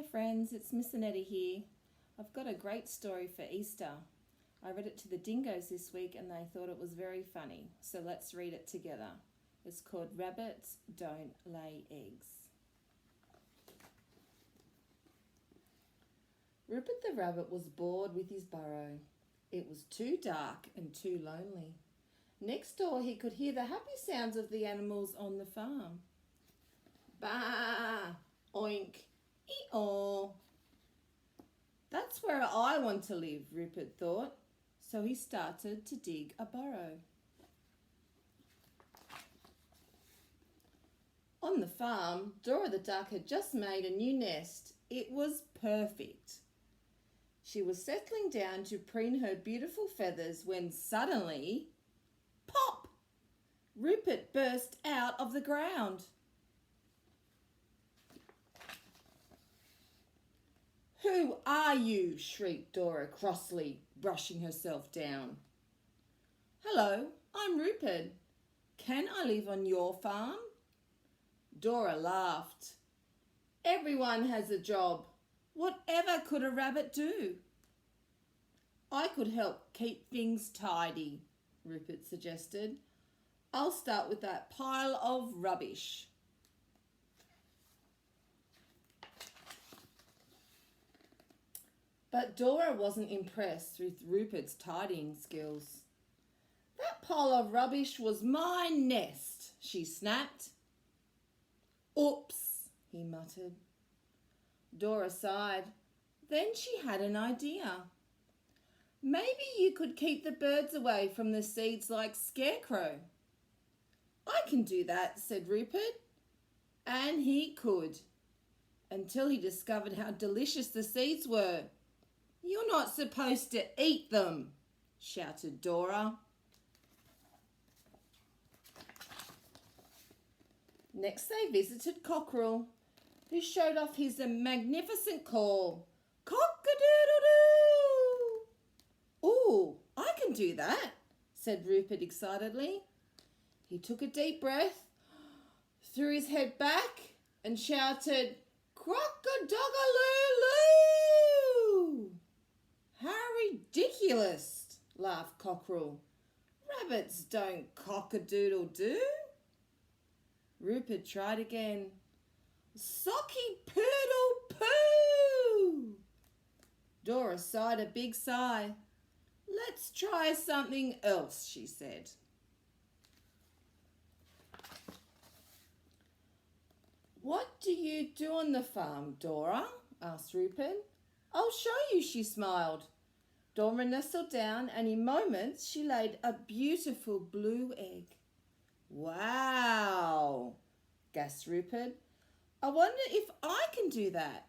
Hi friends, it's Miss Annetta here. I've got a great story for Easter. I read it to the dingoes this week and they thought it was very funny, so let's read it together. It's called Rabbits Don't Lay Eggs. Rupert the rabbit was bored with his burrow. It was too dark and too lonely. Next door he could hear the happy sounds of the animals on the farm. Bah! Oink! Ee-aw! That's where I want to live, Rupert thought. So he started to dig a burrow. On the farm, Dora the duck had just made a new nest. It was perfect. She was settling down to preen her beautiful feathers when suddenly, pop! Rupert burst out of the ground. "Who are you?" shrieked Dora crossly, brushing herself down. "Hello, I'm Rupert. Can I live on your farm?" Dora laughed. "Everyone has a job. Whatever could a rabbit do?" "I could help keep things tidy," Rupert suggested. "I'll start with that pile of rubbish." But Dora wasn't impressed with Rupert's tidying skills. "That pile of rubbish was my nest," she snapped. "Oops," he muttered. Dora sighed. Then she had an idea. "Maybe you could keep the birds away from the seeds like Scarecrow." "I can do that," said Rupert. And he could, until he discovered how delicious the seeds were. "You're not supposed to eat them," shouted Dora. Next they visited Cockerel, who showed off his magnificent call. "Cock-a-doodle-doo!" "Ooh, I can do that," said Rupert excitedly. He took a deep breath, threw his head back and shouted, "Crock-a-dog-a-loo-loo!" "How ridiculous," laughed Cockerel. "Rabbits don't cock-a-doodle-doo." Rupert tried again. "Socky poodle poo!" Dora sighed a big sigh. "Let's try something else," she said. "What do you do on the farm, Dora?" asked Rupert. "I'll show you," she smiled. Dora nestled down and in moments she laid a beautiful blue egg. "Wow!" gasped Rupert. "I wonder if I can do that."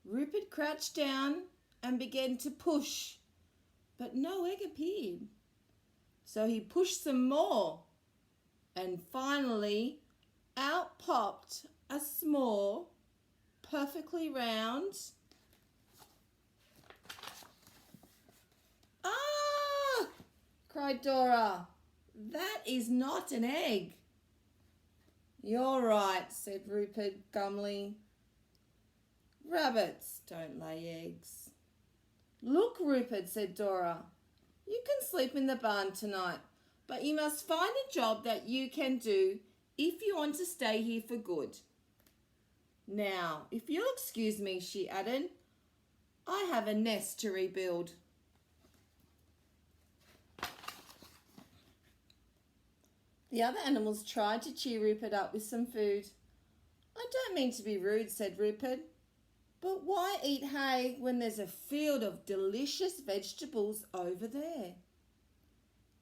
Rupert crouched down and began to push, but no egg appeared. So he pushed some more, and finally out popped a small, perfectly round... "Ah!" cried Dora. "That is not an egg." "You're right," said Rupert glumly. "Rabbits don't lay eggs." "Look, Rupert," said Dora. "You can sleep in the barn tonight, but you must find a job that you can do if you want to stay here for good. Now, if you'll excuse me," she added, "I have a nest to rebuild." The other animals tried to cheer Rupert up with some food. "I don't mean to be rude," said Rupert, "but why eat hay when there's a field of delicious vegetables over there?"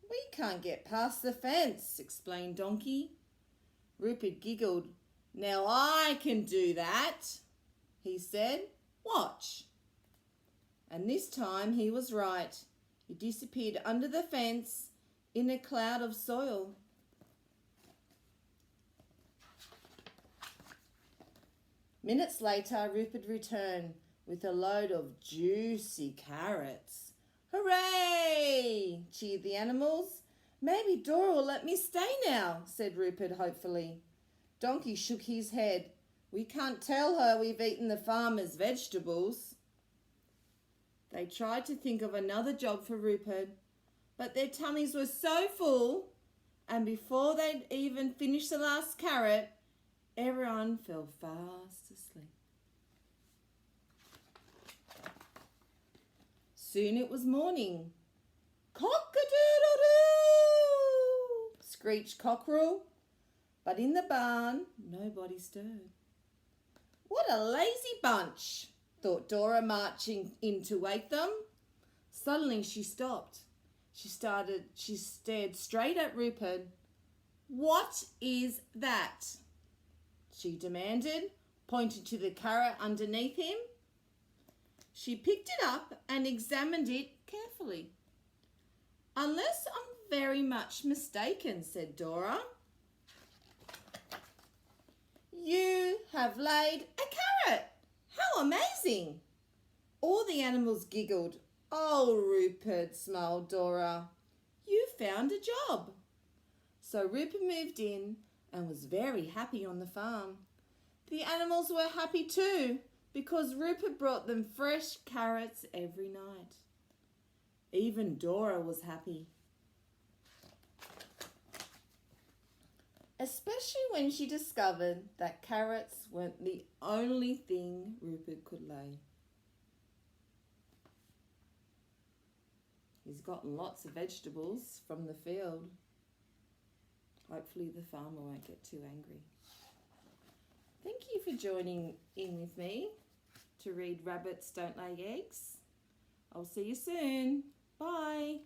"We can't get past the fence," explained Donkey. Rupert giggled. "Now I can do that," he said. "Watch." And this time he was right. He disappeared under the fence in a cloud of soil. Minutes later, Rupert returned with a load of juicy carrots. "Hooray!" cheered the animals. "Maybe Dora will let me stay now," said Rupert hopefully. Donkey shook his head. We can't tell her we've eaten the farmer's vegetables." They tried to think of another job for Rupert, but their tummies were so full, and before they'd even finished the last carrot, everyone fell fast asleep. Soon it was morning. "Cock-a-doodle-doo!" screeched Cockerel, but in the barn nobody stirred. "What a lazy bunch," thought Dora, marching in to wake them. Suddenly she stopped. She stared straight at Rupert. "What is that?" she demanded, pointing to the carrot underneath him. She picked it up and examined it carefully. "Unless I'm very much mistaken," said Dora, "you have laid a carrot. How amazing!" All the animals giggled. "Oh, Rupert," smiled Dora, "you found a job." So Rupert moved in and was very happy on the farm. The animals were happy too, because Rupert brought them fresh carrots every night. Even Dora was happy, especially when she discovered that carrots weren't the only thing Rupert could lay. He's gotten lots of vegetables from the field. Hopefully the farmer won't get too angry. Thank you for joining in with me to read Rabbits Don't Lay Eggs. I'll see you soon. Bye.